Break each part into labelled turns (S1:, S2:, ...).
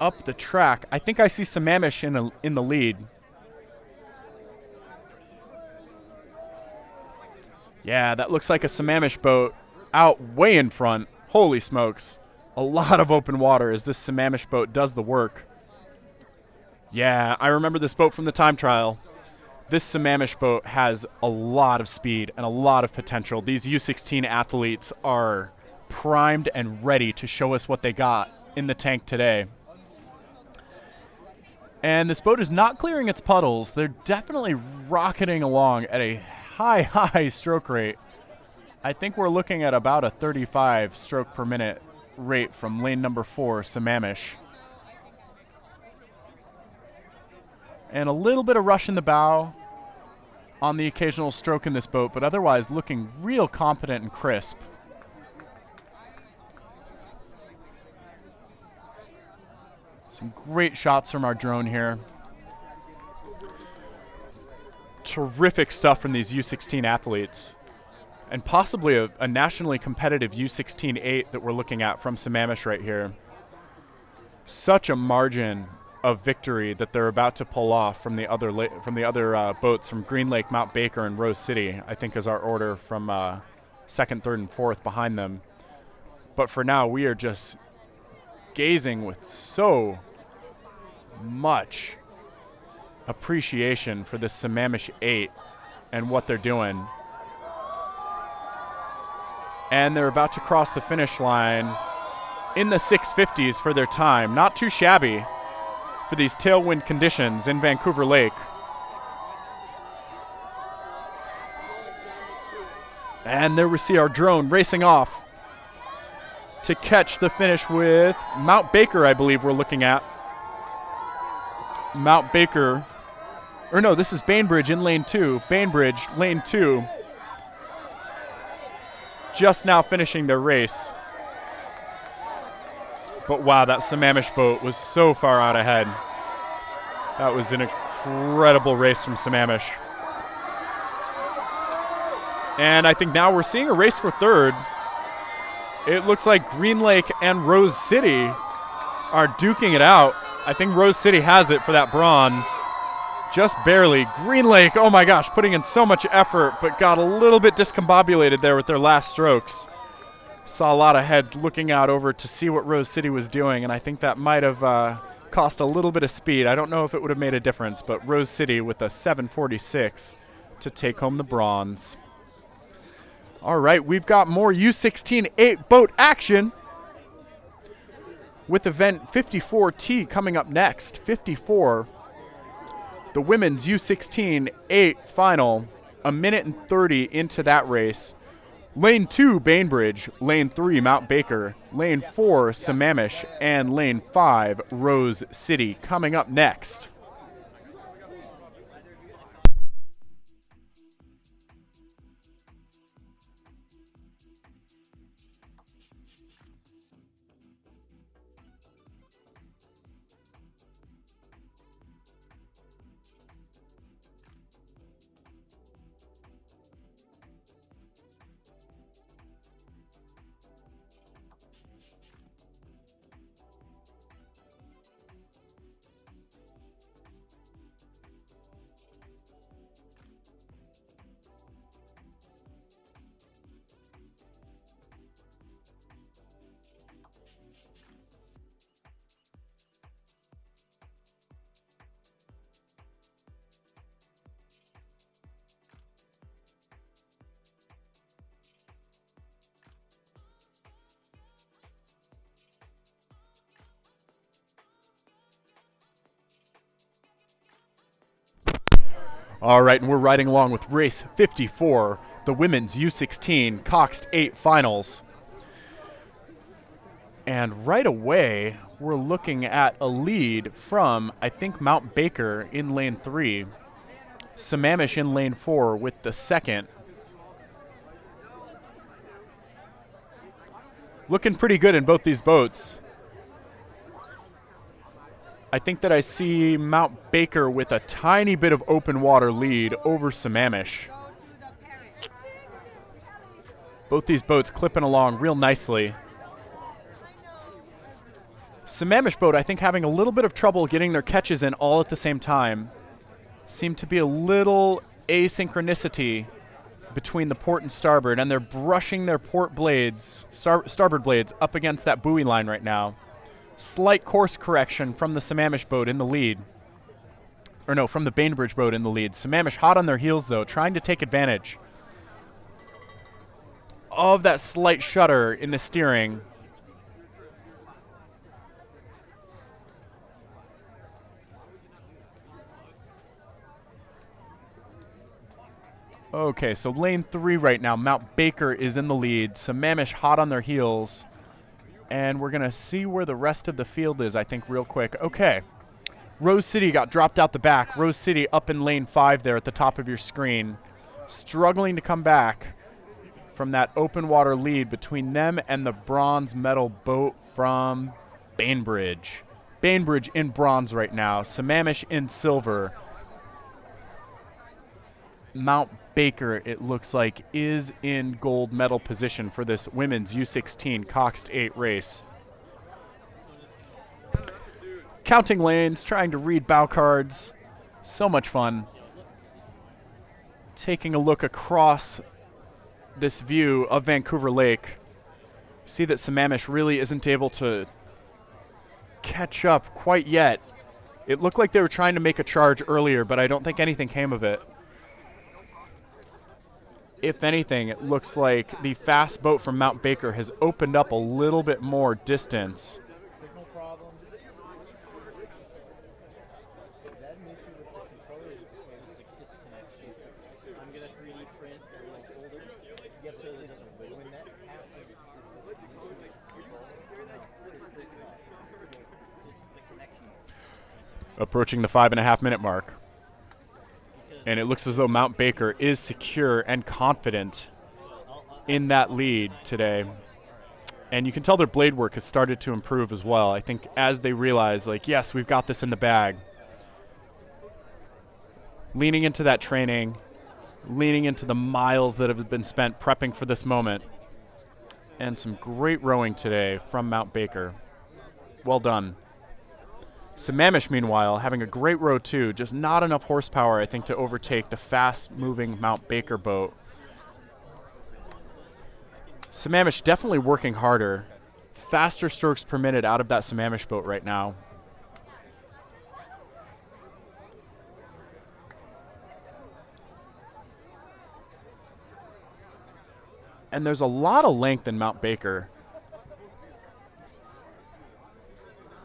S1: up the track. I think I see Sammamish in the lead. Yeah, that looks like a Sammamish boat out way in front. Holy smokes. A lot of open water as this Sammamish boat does the work. Yeah, I remember this boat from the time trial. This Sammamish boat has a lot of speed and a lot of potential. These U16 athletes are primed and ready to show us what they got in the tank today. And this boat is not clearing its puddles. They're definitely rocketing along at a high stroke rate. I think we're looking at about a 35 stroke per minute rate from lane number 4, Sammamish. And a little bit of rush in the bow on the occasional stroke in this boat, but otherwise looking real competent and crisp. Some great shots from our drone here. Terrific stuff from these U16 athletes. And possibly a nationally competitive U16-8 that we're looking at from Sammamish right here. Such a margin of victory that they're about to pull off from the other boats from Green Lake, Mount Baker, and Rose City, I think is our order from 2nd, 3rd, and 4th behind them. But for now, we are just gazing with so much appreciation for this Sammamish 8 and what they're doing. And they're about to cross the finish line in the 650s for their time. Not too shabby for these tailwind conditions in Vancouver Lake. And there we see our drone racing off to catch the finish with Mount Baker, I believe we're looking at. Mount Baker, or no, this is Bainbridge in lane 2. Bainbridge, lane 2. Just now finishing their race. But wow, that Sammamish boat was so far out ahead. That was an incredible race from Sammamish. And I think now we're seeing a race for 3rd. It looks like Green Lake and Rose City are duking it out. I think Rose City has it for that bronze. Just barely. Green Lake, oh my gosh, putting in so much effort, but got a little bit discombobulated there with their last strokes. Saw a lot of heads looking out over to see what Rose City was doing, and I think that might have cost a little bit of speed. I don't know if it would have made a difference, but Rose City with a 7:46 to take home the bronze. All right, we've got more U16 8 boat action with event 54T coming up next. 54, the women's U16 8 final, a minute and 30 into that race. Lane 2, Bainbridge. Lane 3, Mount Baker. Lane 4, Sammamish. And Lane 5, Rose City. Coming up next. All right, and we're riding along with race 54, the women's U16 Coxed 8 finals. And right away, we're looking at a lead from, I think, Mount Baker in lane 3, Sammamish in lane 4 with the second. Looking pretty good in both these boats. I think that I see Mount Baker with a tiny bit of open water lead over Sammamish. Both these boats clipping along real nicely. Sammamish boat, I think, having a little bit of trouble getting their catches in all at the same time. Seemed to be a little asynchronicity between the port and starboard, and they're brushing their port blades, starboard blades, up against that buoy line right now. Slight course correction from the Sammamish boat in the lead. Or no, from the Bainbridge boat in the lead. Sammamish hot on their heels, though, trying to take advantage of that slight shudder in the steering. Okay, so lane 3 right now. Mount Baker is in the lead. Sammamish hot on their heels. And we're going to see where the rest of the field is, I think, real quick. Okay. Rose City got dropped out the back. Rose City up in lane 5 there at the top of your screen. Struggling to come back from that open water lead between them and the bronze medal boat from Bainbridge. Bainbridge in bronze right now. Sammamish in silver. Mount Baker, it looks like, is in gold medal position for this women's U16 Coxed 8 race. Counting lanes, trying to read bow cards. So much fun. Taking a look across this view of Vancouver Lake. See that Sammamish really isn't able to catch up quite yet. It looked like they were trying to make a charge earlier, but I don't think anything came of it. If anything, it looks like the fast boat from Mount Baker has opened up a little bit more distance.
S2: Signal problems. Is that an issue with the controller? It's a connection. I'm going to 3D print a little folder. Yes, sir. When that happens, it's the connection.
S1: Approaching the 5.5 minute mark. And it looks as though Mount Baker is secure and confident in that lead today. And you can tell their blade work has started to improve as well. I think as they realize, like, yes, we've got this in the bag. Leaning into that training, leaning into the miles that have been spent prepping for this moment. And some great rowing today from Mount Baker. Well done. Sammamish, meanwhile, having a great row too, just not enough horsepower, I think, to overtake the fast-moving Mount Baker boat. Sammamish definitely working harder. Faster strokes per minute out of that Sammamish boat right now. And there's a lot of length in Mount Baker.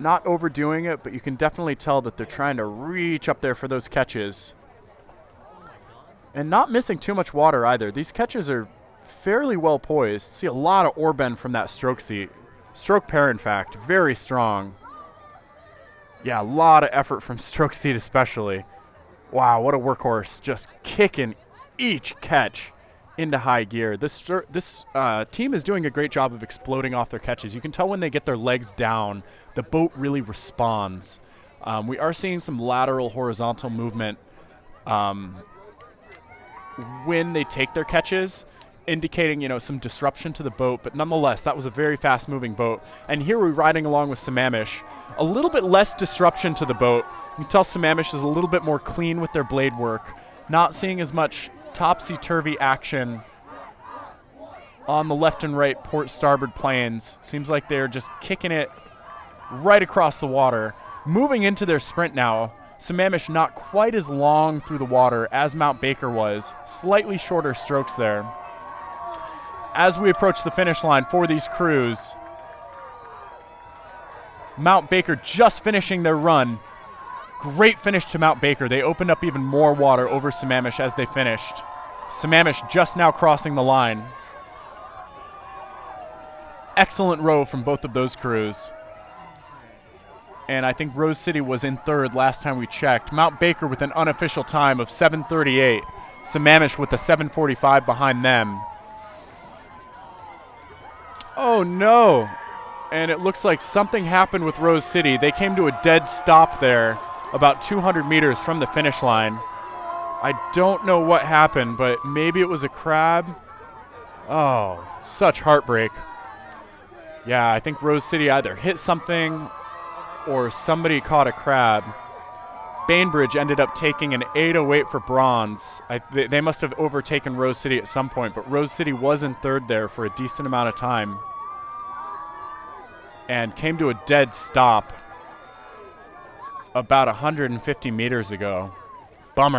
S1: Not overdoing it, but you can definitely tell that they're trying to reach up there for those catches. And not missing too much water either. These catches are fairly well poised. See a lot of oar bend from that stroke seat. Stroke pair, in fact, very strong. Yeah, a lot of effort from stroke seat especially. Wow, what a workhorse. Just kicking each catch into high gear. This team is doing a great job of exploding off their catches. You can tell when they get their legs down, the boat really responds. We are seeing some lateral horizontal movement when they take their catches, indicating, you know, some disruption to the boat, but nonetheless, that was a very fast-moving boat. And here we're riding along with Sammamish. A little bit less disruption to the boat. You can tell Sammamish is a little bit more clean with their blade work, not seeing as much topsy-turvy action on the left and right port starboard planes. Seems like they're just kicking it right across the water. Moving into their sprint now. Sammamish not quite as long through the water as Mount Baker was. Slightly shorter strokes there. As we approach the finish line for these crews, Mount Baker just finishing their run. Great finish to Mount Baker. They opened up even more water over Sammamish as they finished. Sammamish just now crossing the line. Excellent row from both of those crews. And I think Rose City was in third last time we checked. Mount Baker with an unofficial time of 7:38. Sammamish with a 7:45 behind them. Oh no. And it looks like something happened with Rose City. They came to a dead stop there about 200 meters from the finish line. I don't know what happened, but maybe it was a crab. Oh, such heartbreak. Yeah, I think Rose City either hit something or somebody caught a crab. Bainbridge ended up taking an 8:08 for bronze. They must have overtaken Rose City at some point, but Rose City was in third there for a decent amount of time and came to a dead stop about 150 meters ago. Bummer.